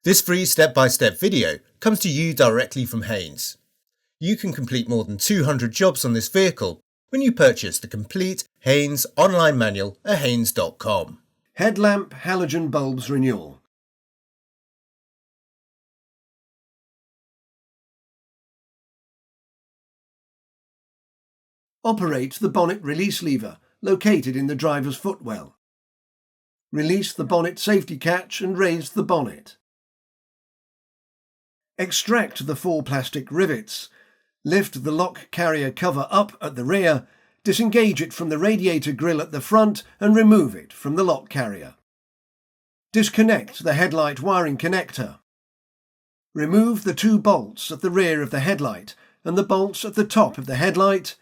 This free step-by-step video comes to you directly from Haynes. You can complete more than 200 jobs on this vehicle when you purchase the complete Haynes online manual at haynes.com. Headlamp halogen bulbs renewal. Operate the bonnet release lever located in the driver's footwell. Release the bonnet safety catch and raise the bonnet. Extract the 4 plastic rivets. Lift the lock carrier cover up at the rear, disengage it from the radiator grille at the front and remove it from the lock carrier. Disconnect the headlight wiring connector. Remove the 2 bolts at the rear of the headlight and the bolts at the top of the headlight.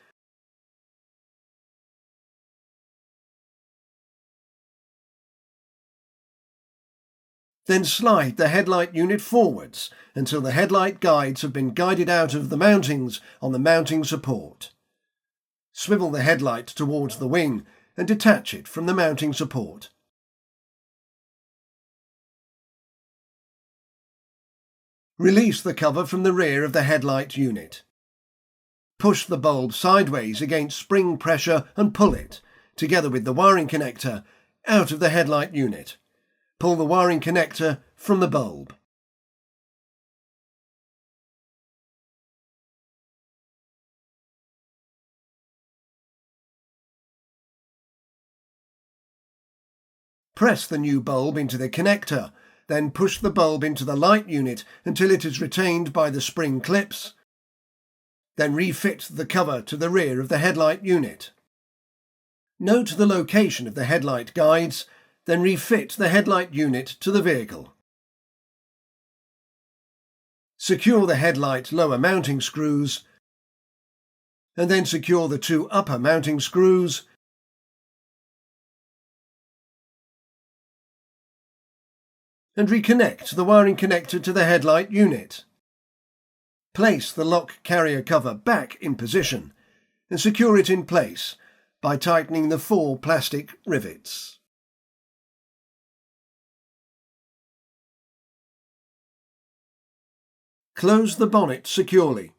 Then slide the headlight unit forwards until the headlight guides have been guided out of the mountings on the mounting support. Swivel the headlight towards the wing and detach it from the mounting support. Release the cover from the rear of the headlight unit. Push the bulb sideways against spring pressure and pull it, together with the wiring connector, out of the headlight unit. Pull the wiring connector from the bulb. Press the new bulb into the connector, then push the bulb into the light unit until it is retained by the spring clips. Then refit the cover to the rear of the headlight unit. Note the location of the headlight guides, then refit the headlight unit to the vehicle. Secure the headlight lower mounting screws, and then secure the 2 upper mounting screws. And reconnect the wiring connector to the headlight unit. Place the lock carrier cover back in position and secure it in place by tightening the 4 plastic rivets. Close the bonnet securely.